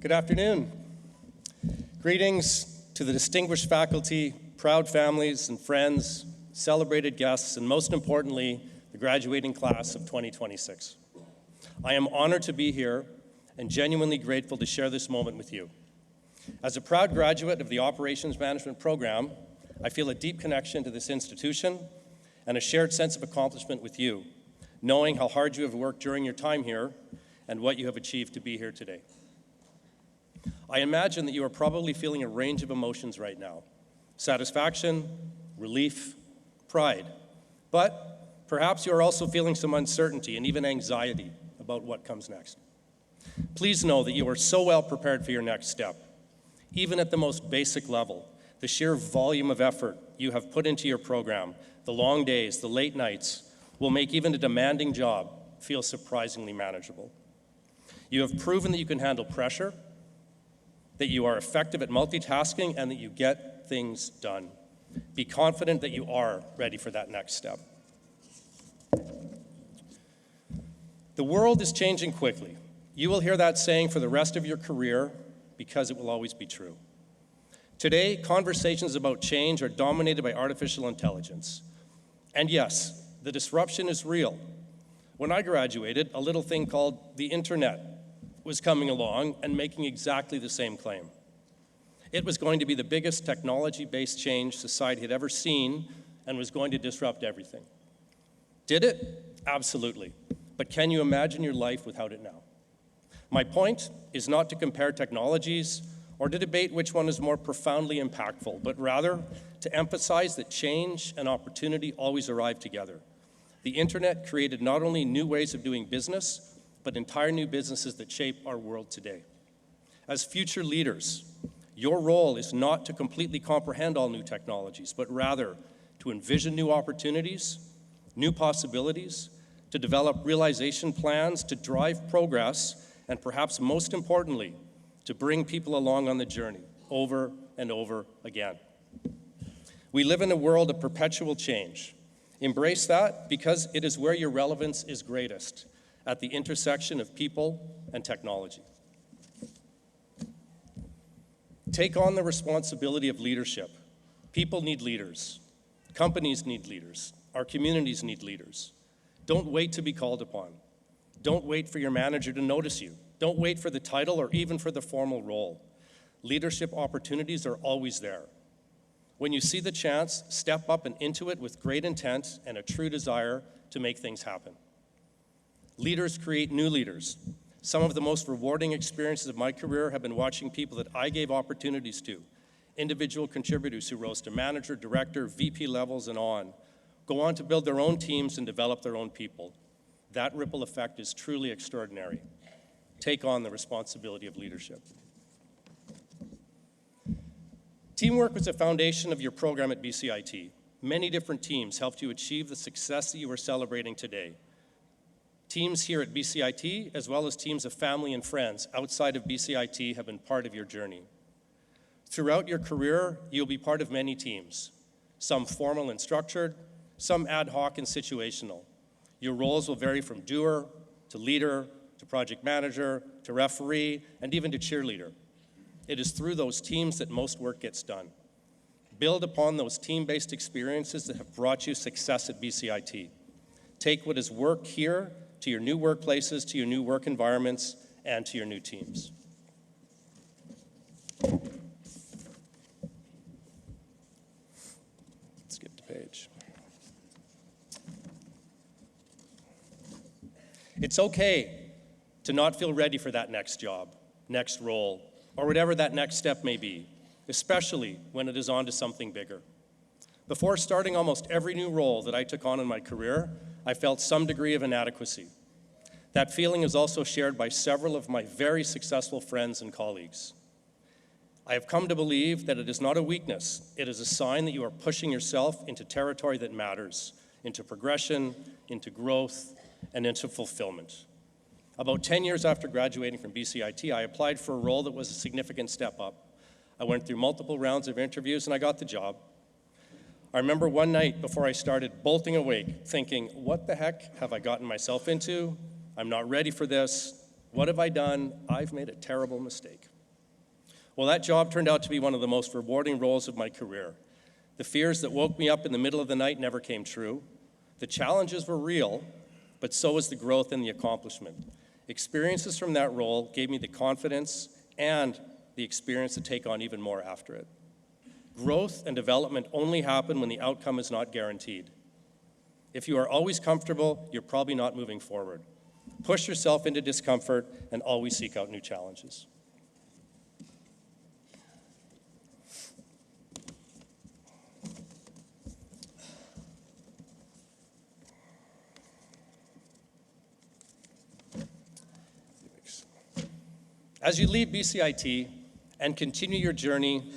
Good afternoon. Greetings to the distinguished faculty, proud families and friends, celebrated guests, and most importantly, the graduating class of 2026. I am honored to be here and genuinely grateful to share this moment with you. As a proud graduate of the Operations Management program, I feel a deep connection to this institution and a shared sense of accomplishment with you, knowing how hard you have worked during your time here and what you have achieved to be here today. I imagine that you are probably feeling a range of emotions right now: satisfaction, relief, pride. But perhaps you are also feeling some uncertainty and even anxiety about what comes next. Please know that you are so well prepared for your next step. Even at the most basic level, the sheer volume of effort you have put into your program, the long days, the late nights, will make even a demanding job feel surprisingly manageable. You have proven that you can handle pressure, that you are effective at multitasking, and that you get things done. Be confident that you are ready for that next step. The world is changing quickly. You will hear that saying for the rest of your career because it will always be true. Today, conversations about change are dominated by artificial intelligence. And yes, the disruption is real. When I graduated, a little thing called the internet was coming along and making exactly the same claim. It was going to be the biggest technology-based change society had ever seen and was going to disrupt everything. Did it? Absolutely. But can you imagine your life without it now? My point is not to compare technologies or to debate which one is more profoundly impactful, but rather to emphasize that change and opportunity always arrive together. The internet created not only new ways of doing business, but entire new businesses that shape our world today. As future leaders, your role is not to completely comprehend all new technologies, but rather to envision new opportunities, new possibilities, to develop realization plans, to drive progress, and perhaps most importantly, to bring people along on the journey over and over again. We live in a world of perpetual change. Embrace that because it is where your relevance is greatest, at the intersection of people and technology. Take on the responsibility of leadership. People need leaders. Companies need leaders. Our communities need leaders. Don't wait to be called upon. Don't wait for your manager to notice you. Don't wait for the title or even for the formal role. Leadership opportunities are always there. When you see the chance, step up and into it with great intent and a true desire to make things happen. Leaders create new leaders. Some of the most rewarding experiences of my career have been watching people that I gave opportunities to, individual contributors who rose to manager, director, VP levels and on, go on to build their own teams and develop their own people. That ripple effect is truly extraordinary. Take on the responsibility of leadership. Teamwork was the foundation of your program at BCIT. Many different teams helped you achieve the success that you are celebrating today. Teams here at BCIT, as well as teams of family and friends outside of BCIT, have been part of your journey. Throughout your career, you'll be part of many teams, some formal and structured, some ad hoc and situational. Your roles will vary from doer to leader to project manager to referee and even to cheerleader. It is through those teams that most work gets done. Build upon those team-based experiences that have brought you success at BCIT. Take what has worked here to your new workplaces, to your new work environments, and to your new teams. Skip the page. It's okay to not feel ready for that next job, next role, or whatever that next step may be, especially when it is on to something bigger. Before starting almost every new role that I took on in my career, I felt some degree of inadequacy. That feeling is also shared by several of my very successful friends and colleagues. I have come to believe that it is not a weakness, it is a sign that you are pushing yourself into territory that matters, into progression, into growth, and into fulfillment. About 10 years after graduating from BCIT, I applied for a role that was a significant step up. I went through multiple rounds of interviews and I got the job. I remember one night before I started bolting awake, thinking, what the heck have I gotten myself into? I'm not ready for this. What have I done? I've made a terrible mistake. Well, that job turned out to be one of the most rewarding roles of my career. The fears that woke me up in the middle of the night never came true. The challenges were real, but so was the growth and the accomplishment. Experiences from that role gave me the confidence and the experience to take on even more after it. Growth and development only happen when the outcome is not guaranteed. If you are always comfortable, you're probably not moving forward. Push yourself into discomfort and always seek out new challenges. As you leave BCIT and continue your journey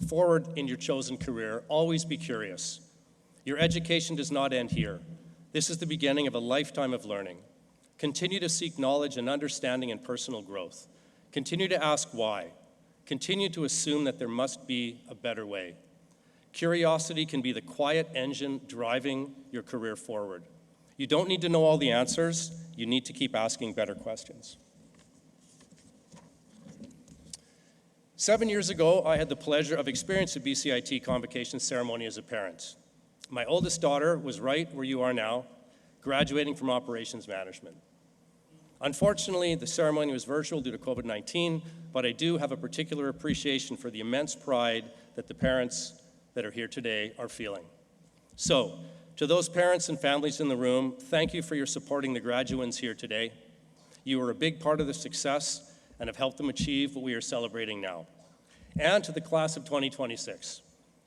forward in your chosen career, always be curious. Your education does not end here. This is the beginning of a lifetime of learning. Continue to seek knowledge and understanding and personal growth. Continue to ask why. Continue to assume that there must be a better way. Curiosity can be the quiet engine driving your career forward. You don't need to know all the answers. You need to keep asking better questions. 7 years ago, I had the pleasure of experiencing the BCIT Convocation ceremony as a parent. My oldest daughter was right where you are now, graduating from Operations Management. Unfortunately, the ceremony was virtual due to COVID-19, but I do have a particular appreciation for the immense pride that the parents that are here today are feeling. So, to those parents and families in the room, thank you for your supporting the graduates here today. You are a big part of the success and have helped them achieve what we are celebrating now. And to the class of 2026,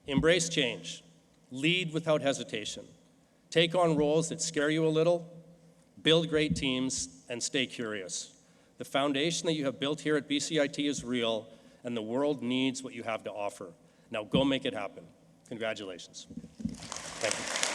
embrace change, lead without hesitation, take on roles that scare you a little, build great teams, and stay curious. The foundation that you have built here at BCIT is real, and the world needs what you have to offer. Now go make it happen. Congratulations. Thank you.